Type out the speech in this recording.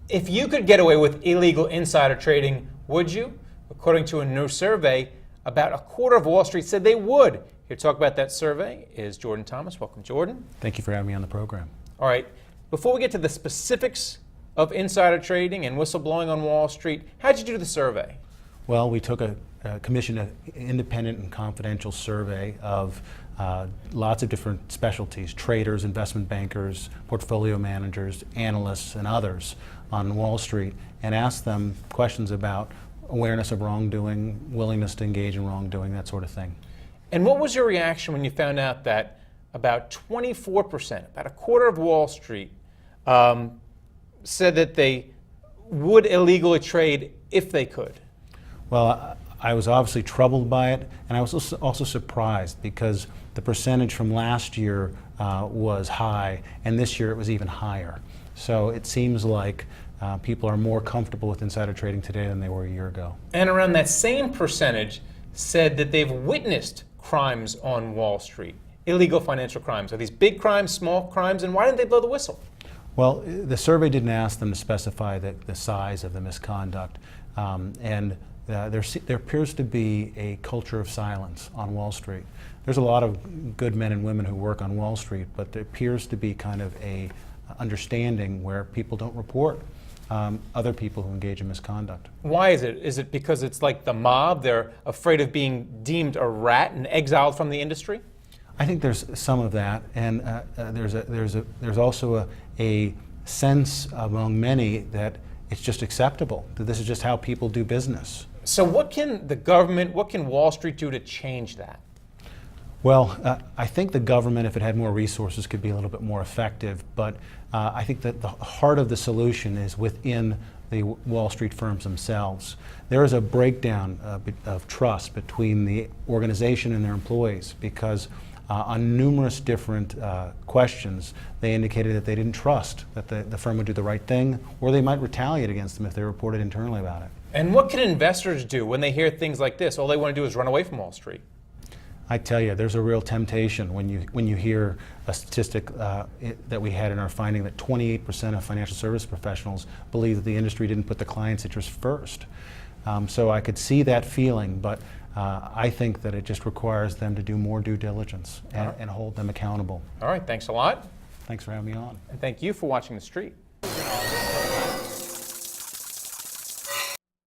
If you could get away with illegal insider trading, would you? According to a new survey, about a quarter of Wall Street said they would. Here to talk about that survey is Jordan Thomas. Welcome, Jordan. Thank you for having me on the program. All right. Before we get to the specifics of insider trading and whistleblowing on Wall Street, how'd you do the survey? Well, we took commissioned an independent and confidential survey of lots of different specialties, traders, investment bankers, portfolio managers, analysts, and others on Wall Street, and asked them questions about awareness of wrongdoing, willingness to engage in wrongdoing, that sort of thing. And what was your reaction when you found out that about 24%, about a quarter of Wall Street, said that they would illegally trade if they could? Well, I was obviously troubled by it, and I was also surprised because the percentage from last year was high, and this year it was even higher. So it seems like people are more comfortable with insider trading today than they were a year ago. And around that same percentage said that they've witnessed crimes on Wall Street, illegal financial crimes. Are these big crimes, small crimes, and why didn't they blow the whistle? Well, the survey didn't ask them to specify the size of the misconduct, and there appears to be a culture of silence on Wall Street. There's a lot of good men and women who work on Wall Street, but there appears to be kind of a understanding where people don't report other people who engage in misconduct. Why is it? Is it because it's like the mob? They're afraid of being deemed a rat and exiled from the industry? I think there's some of that, and there's also a sense among many that it's just acceptable, that this is just how people do business. So what can the government, what can Wall Street do to change that? Well, I think the government, if it had more resources, could be a little bit more effective, but I think that the heart of the solution is within the Wall Street firms themselves. There is a breakdown of trust between the organization and their employees because on numerous different questions, they indicated that they didn't trust that the firm would do the right thing, or they might retaliate against them if they reported internally about it. And what can investors do when they hear things like this? All they want to do is run away from Wall Street. I tell you, there's a real temptation when you hear a statistic that we had in our finding that 28% of financial service professionals believe that the industry didn't put the client's interest first. So I could see that feeling, but I think that it just requires them to do more due diligence and hold them accountable. All right, thanks a lot. Thanks for having me on. And thank you for watching The Street.